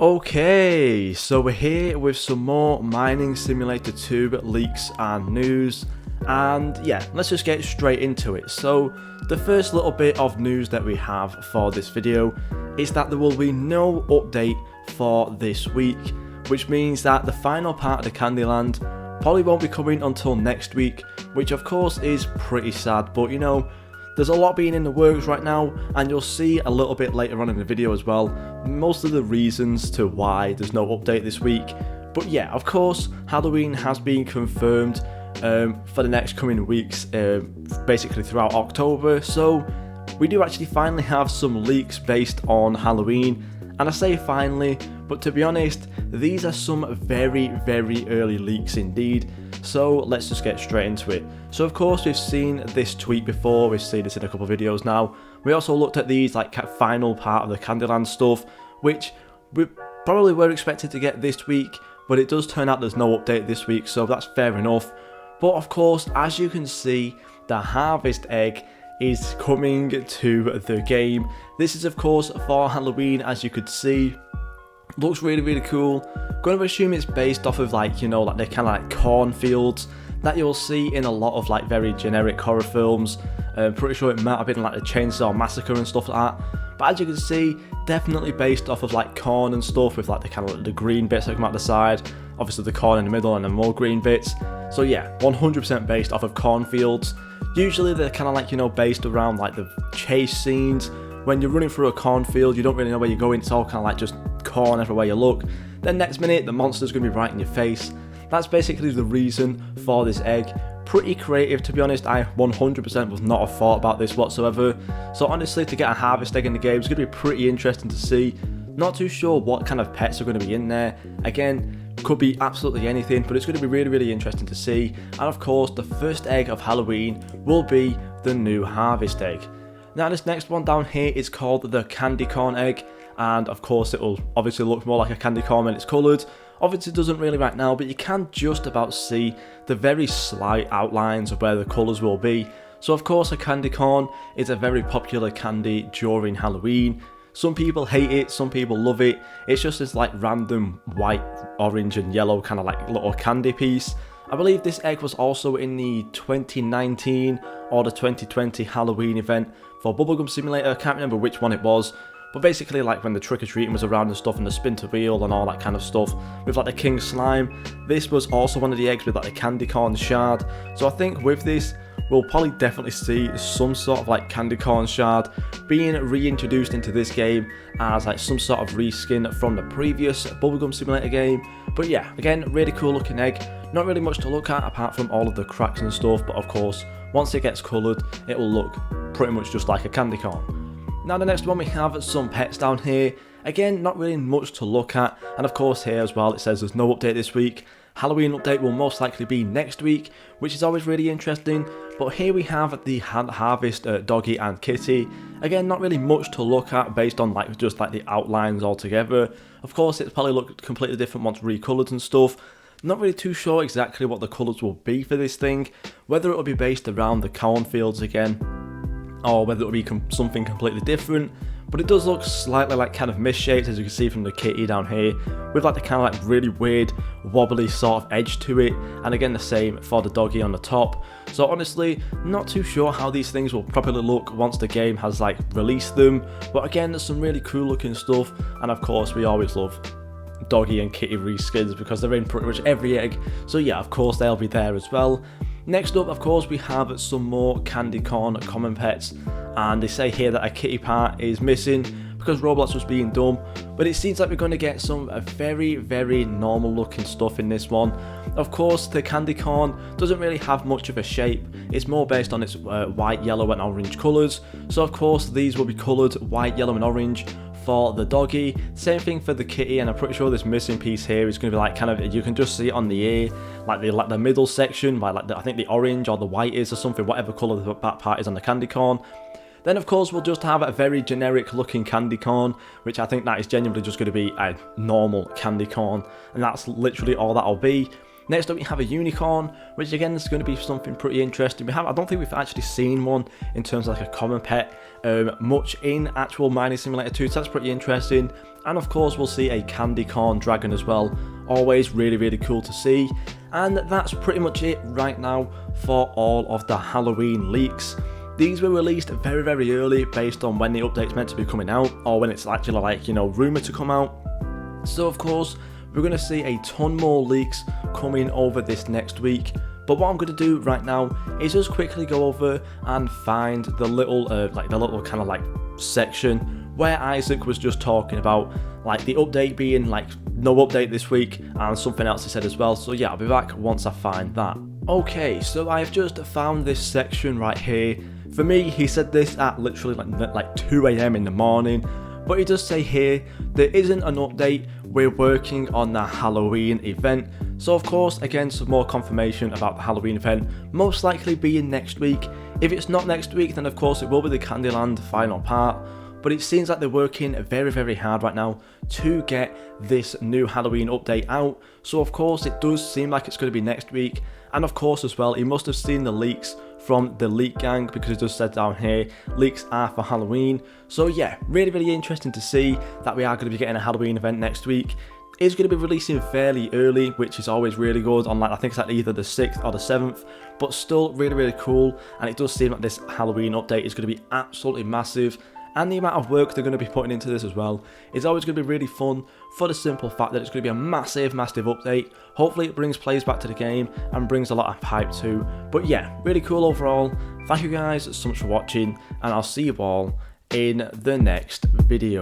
Okay, so we're here with some more Mining Simulator 2 leaks and news, and yeah, let's just get straight into it. So the first little bit of news that we have for this video is that there will be no update for this week, which means that the final part of the Candyland probably won't be coming until next week, which of course is pretty sad, but you know, there's a lot being in the works right now, and you'll see a little bit later on in the video as well most of the reasons to why there's no update this week. But yeah, of course, Halloween has been confirmed for the next coming weeks, basically throughout October, so we do actually finally have some leaks based on Halloween. And I say finally, but to be honest, these are some very early leaks indeed. So let's just get straight into it. So of course we've seen this tweet before, we've seen this in a couple of videos now. We also looked at these like final part of the Candyland stuff, which we probably were expected to get this week, but it does turn out there's no update this week, so that's fair enough. But of course, as you can see, the Harvest Egg is coming to the game. This is of course for Halloween, as you could see. Looks really cool. Going to assume it's based off of like, you know, like the kind of like cornfields that you'll see in a lot of like very generic horror films. Pretty sure it might have been like the Chainsaw Massacre and stuff like that. But as you can see, definitely based off of like corn and stuff, with like the kind of like the green bits that come out the side. Obviously the corn in the middle and the more green bits. So yeah, 100% based off of cornfields. Usually they're kind of like, you know, based around like the chase scenes. When you're running through a cornfield, you don't really know where you're going, it's all kind of like just corn everywhere you look. Then next minute, the monster's going to be right in your face. That's basically the reason for this egg. Pretty creative, to be honest. I 100% was not a thought about this whatsoever. So honestly, to get a Harvest Egg in the game is going to be pretty interesting to see. Not too sure what kind of pets are going to be in there. Again, could be absolutely anything, but it's going to be really interesting to see. And of course, the first egg of Halloween will be the new Harvest Egg. Now this next one down here is called the Candy Corn Egg, and of course it will obviously look more like a candy corn when it's coloured. Obviously it doesn't really right now, but you can just about see the very slight outlines of where the colours will be. So of course a candy corn is a very popular candy during Halloween. Some people hate it, some people love it. It's just this like random white, orange and yellow kind of like little candy piece. I believe this egg was also in the 2019 or the 2020 Halloween event for Bubblegum Simulator. I can't remember which one it was, but basically like when the trick-or-treating was around and stuff, and the spin to wheel and all that kind of stuff with like the king slime. This was also one of the eggs with like the candy corn shard. So I think with this, we'll probably definitely see some sort of like candy corn shard being reintroduced into this game as like some sort of reskin from the previous Bubblegum Simulator game. But yeah, again, really cool looking egg. Not really much to look at apart from all of the cracks and stuff, but of course, once it gets coloured, it will look pretty much just like a candy corn. Now the next one, we have some pets down here. Again, not really much to look at, and of course here as well it says there's no update this week. Halloween update will most likely be next week, which is always really interesting. But here we have the Harvest doggy and kitty. Again, not really much to look at based on like just like the outlines altogether. Of course, it's probably look completely different once recoloured and stuff. Not really too sure exactly what the colours will be for this thing, whether it will be based around the cornfields again, or whether it will be something completely different. But it does look slightly like kind of misshaped, as you can see from the kitty down here, with like the kind of like really weird wobbly sort of edge to it, and again the same for the doggy on the top. So honestly, not too sure how these things will properly look once the game has like released them, but again there's some really cool looking stuff, and of course we always love doggy and kitty reskins because they're in pretty much every egg, so yeah, of course they'll be there as well. Next up, of course, we have some more candy corn common pets, and they say here that a kitty part is missing because Roblox was being dumb, but it seems like we're going to get some very normal looking stuff in this one. Of course, the candy corn doesn't really have much of a shape, it's more based on its white, yellow and orange colours, so of course these will be coloured white, yellow and orange for the doggy. Same thing for the kitty, and I'm pretty sure this missing piece here is going to be like kind of, you can just see it on the ear, like the middle section, by like I think the orange or the white is or something, whatever colour the back part is on the candy corn. Then of course we'll just have a very generic looking candy corn, which I think that is genuinely just going to be a normal candy corn, and that's literally all that'll be. Next up we have a unicorn, which again is going to be something pretty interesting. I don't think we've actually seen one in terms of like a common pet much in actual Mining Simulator 2, so that's pretty interesting. And of course we'll see a candy corn dragon as well, always really cool to see. And that's pretty much it right now for all of the Halloween leaks. These were released very early based on when the update's meant to be coming out, or when it's actually like, you know, rumoured to come out. So of course we're going to see a ton more leaks coming over this next week. But what I'm going to do right now is just quickly go over and find the little kind of like section where Isaac was just talking about like the update being like no update this week and something else he said as well. So yeah, I'll be back once I find that. Okay, so I've just found this section right here. For me, he said this at literally like 2 AM in the morning. But he does say here, there isn't an update, we're working on the Halloween event. So of course, again, some more confirmation about the Halloween event, most likely being next week. If it's not next week, then of course it will be the Candyland final part. But it seems like they're working very hard right now to get this new Halloween update out. So of course it does seem like it's going to be next week. And of course as well, he must have seen the leaks from the leak gang, because it does said down here, leaks are for Halloween. So yeah, really interesting to see that we are going to be getting a Halloween event next week. It's going to be releasing fairly early, which is always really good, on like I think it's like either the 6th or the 7th, but still really cool. And it does seem like this Halloween update is going to be absolutely massive. And the amount of work they're going to be putting into this as well is always going to be really fun, for the simple fact that it's going to be a massive update. Hopefully it brings players back to the game and brings a lot of hype too. But yeah, really cool overall. Thank you guys so much for watching, and I'll see you all in the next video.